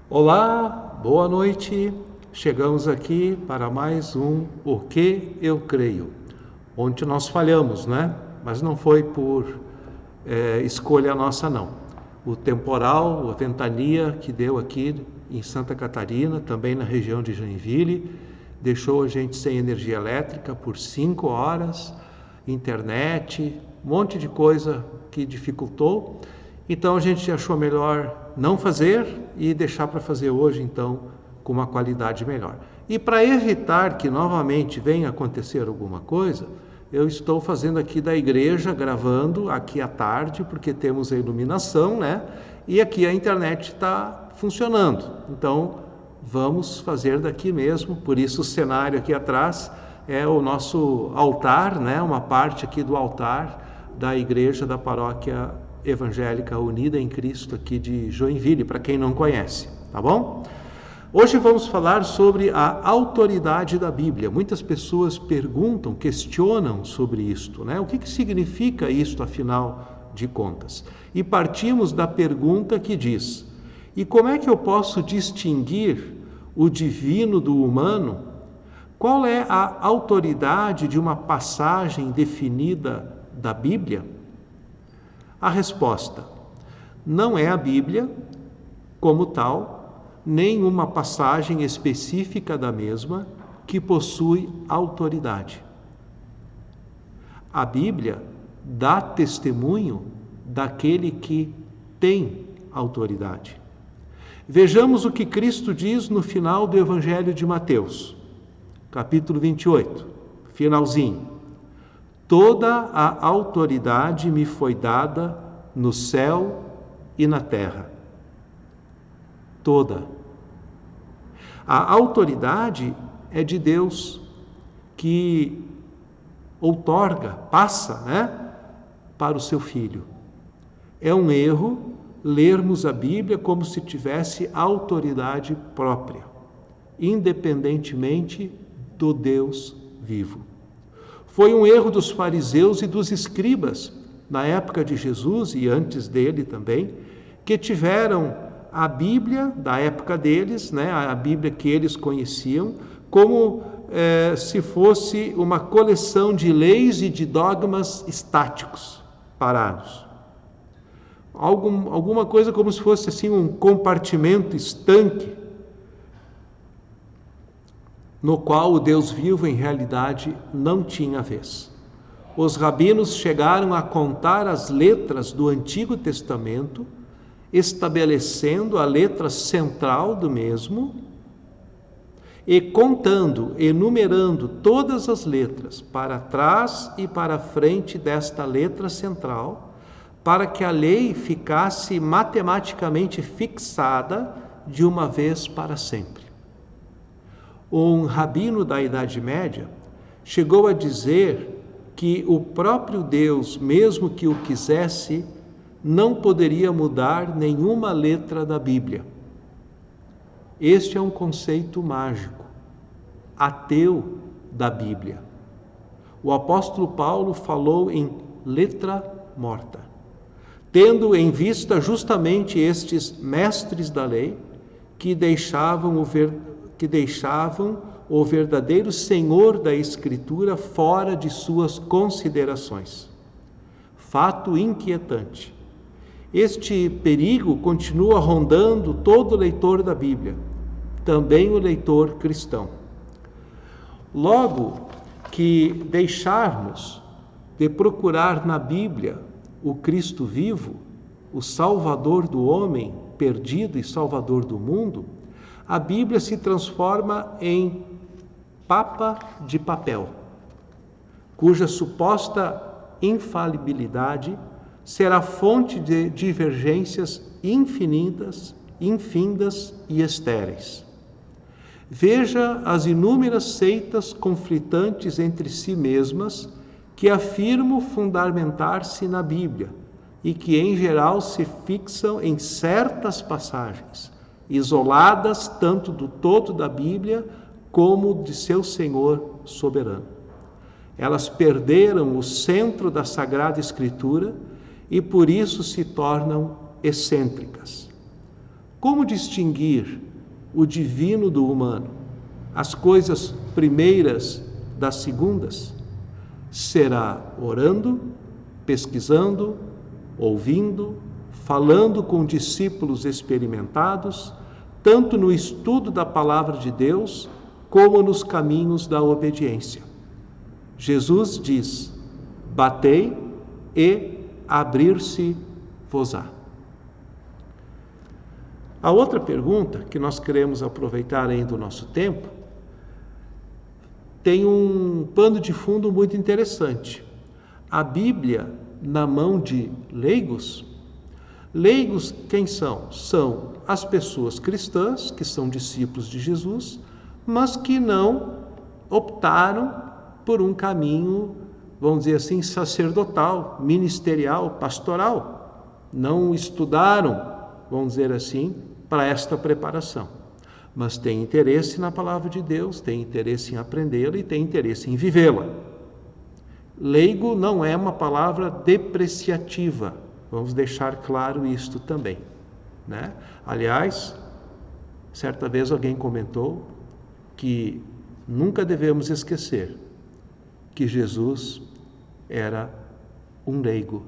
Olá, boa noite. Chegamos aqui para mais um O que eu creio. Ontem nós falhamos, né? Mas não foi por escolha nossa, não. O temporal, a ventania que deu aqui em Santa Catarina, também na região de Joinville, deixou a gente sem energia elétrica por 5 horas, internet, um monte de coisa que dificultou. Então a gente achou melhor não fazer e deixar para fazer hoje, então, com uma qualidade melhor. E para evitar que novamente venha acontecer alguma coisa, eu estou fazendo aqui da igreja, gravando aqui à tarde, porque temos a iluminação, né? E aqui a internet está funcionando. Então, vamos fazer daqui mesmo. Por isso o cenário aqui atrás é o nosso altar, né? Uma parte aqui do altar da igreja da paróquia Evangélica Unida em Cristo aqui de Joinville, para quem não conhece, tá bom? Hoje vamos falar sobre a autoridade da Bíblia. Muitas pessoas perguntam, questionam sobre isto, né? O que significa isto, afinal de contas? E partimos da pergunta que diz: e como é que eu posso distinguir o divino do humano? Qual é a autoridade de uma passagem definida da Bíblia? A resposta: não é a Bíblia como tal, nem uma passagem específica da mesma que possui autoridade. A Bíblia dá testemunho daquele que tem autoridade. Vejamos o que Cristo diz no final do Evangelho de Mateus, capítulo 28, finalzinho. Toda a autoridade me foi dada no céu e na terra. Toda. A autoridade é de Deus, que outorga, passa, né, para o seu Filho. É um erro lermos a Bíblia como se tivesse autoridade própria, independentemente do Deus vivo. Foi um erro dos fariseus e dos escribas, na época de Jesus e antes dele também, que tiveram a Bíblia da época deles, né, a Bíblia que eles conheciam, como se fosse uma coleção de leis e de dogmas estáticos, parados. Alguma coisa como se fosse assim um compartimento estanque, no qual o Deus vivo, em realidade, não tinha vez. Os rabinos chegaram a contar as letras do Antigo Testamento, estabelecendo a letra central do mesmo, e contando, enumerando todas as letras para trás e para frente desta letra central, para que a lei ficasse matematicamente fixada de uma vez para sempre. Um rabino da Idade Média chegou a dizer que o próprio Deus, mesmo que o quisesse, não poderia mudar nenhuma letra da Bíblia. Este é um conceito mágico, ateu da Bíblia. O apóstolo Paulo falou em letra morta, tendo em vista justamente estes mestres da lei que deixavam o verdadeiro Senhor da Escritura fora de suas considerações. Fato inquietante. Este perigo continua rondando todo leitor da Bíblia, também o leitor cristão. Logo que deixarmos de procurar na Bíblia o Cristo vivo, o Salvador do homem perdido e Salvador do mundo, a Bíblia se transforma em papa de papel, cuja suposta infalibilidade será fonte de divergências infinitas, infindas e estéreis. Veja as inúmeras seitas conflitantes entre si mesmas que afirmam fundamentar-se na Bíblia e que, em geral, se fixam em certas passagens, isoladas tanto do todo da Bíblia como de seu Senhor soberano. Elas perderam o centro da Sagrada Escritura e por isso se tornam excêntricas. Como distinguir o divino do humano, as coisas primeiras das segundas? Será orando, pesquisando, ouvindo, falando com discípulos experimentados, tanto no estudo da palavra de Deus, como nos caminhos da obediência. Jesus diz: batei e abrir-se-vos-á. A outra pergunta que nós queremos aproveitar ainda o nosso tempo tem um pano de fundo muito interessante. A Bíblia na mão de leigos? Leigos quem são? São as pessoas cristãs que são discípulos de Jesus, mas que não optaram por um caminho, vamos dizer assim, sacerdotal, ministerial, pastoral. Não estudaram, vamos dizer assim, para esta preparação. Mas têm interesse na palavra de Deus, têm interesse em aprendê-la e têm interesse em vivê-la. Leigo não é uma palavra depreciativa. Vamos deixar claro isto também, né? Aliás, certa vez alguém comentou que nunca devemos esquecer que Jesus era um leigo.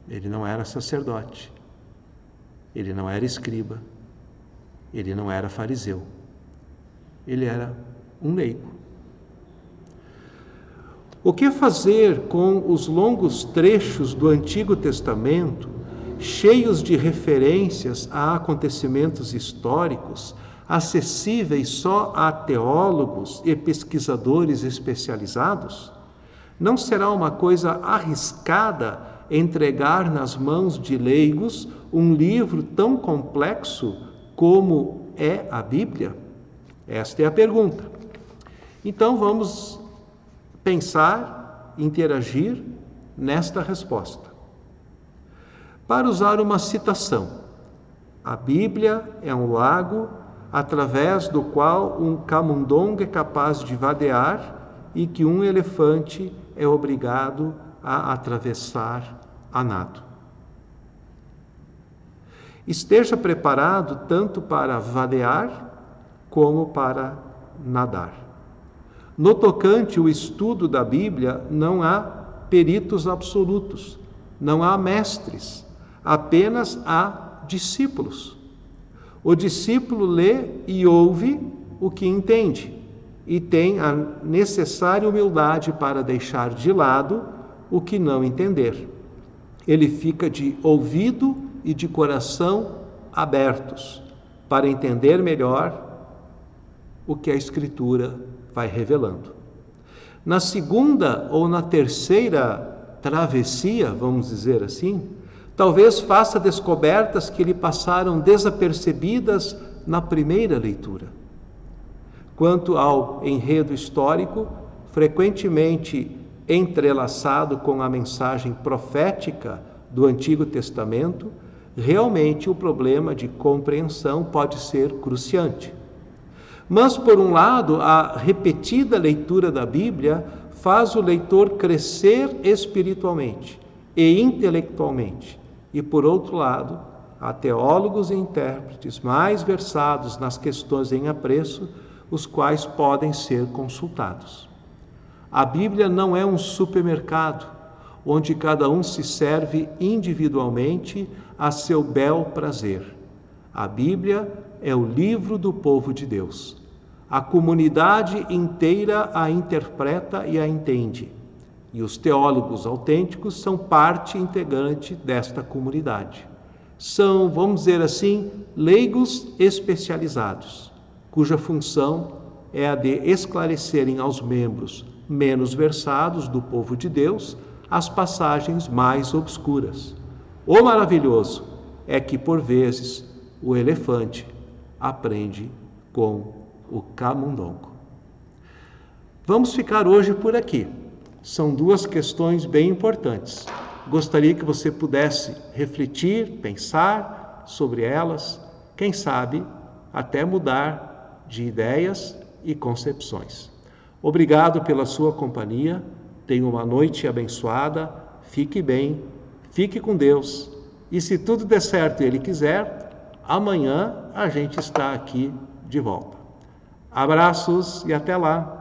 Ele não era sacerdote, ele não era escriba, ele não era fariseu, ele era um leigo. O que fazer com os longos trechos do Antigo Testamento, cheios de referências a acontecimentos históricos, acessíveis só a teólogos e pesquisadores especializados? Não será uma coisa arriscada entregar nas mãos de leigos um livro tão complexo como é a Bíblia? Esta é a pergunta. Então vamos pensar, interagir nesta resposta. Para usar uma citação, a Bíblia é um lago através do qual um camundongo é capaz de vadear e que um elefante é obrigado a atravessar a nado. Esteja preparado tanto para vadear como para nadar. No tocante ao estudo da Bíblia, não há peritos absolutos, não há mestres, apenas há discípulos. O discípulo lê e ouve o que entende e tem a necessária humildade para deixar de lado o que não entender. Ele fica de ouvido e de coração abertos para entender melhor o que a Escritura vai revelando. Na segunda ou na terceira travessia, vamos dizer assim, talvez faça descobertas que lhe passaram desapercebidas na primeira leitura. Quanto ao enredo histórico, frequentemente entrelaçado com a mensagem profética do Antigo Testamento, realmente o problema de compreensão pode ser cruciante. Mas, por um lado, a repetida leitura da Bíblia faz o leitor crescer espiritualmente e intelectualmente. E, por outro lado, há teólogos e intérpretes mais versados nas questões em apreço, os quais podem ser consultados. A Bíblia não é um supermercado, onde cada um se serve individualmente a seu bel prazer. A Bíblia é o livro do povo de Deus. A comunidade inteira a interpreta e a entende. E os teólogos autênticos são parte integrante desta comunidade. São, vamos dizer assim, leigos especializados, cuja função é a de esclarecerem aos membros menos versados do povo de Deus as passagens mais obscuras. O maravilhoso é que, por vezes, o elefante aprende com o camundongo. Vamos ficar hoje por aqui. São duas questões bem importantes. Gostaria que você pudesse refletir, pensar sobre elas, quem sabe até mudar de ideias e concepções. Obrigado pela sua companhia. Tenha uma noite abençoada. Fique bem, fique com Deus E se tudo der certo e Ele quiser, amanhã a gente está aqui de volta. Abraços e até lá!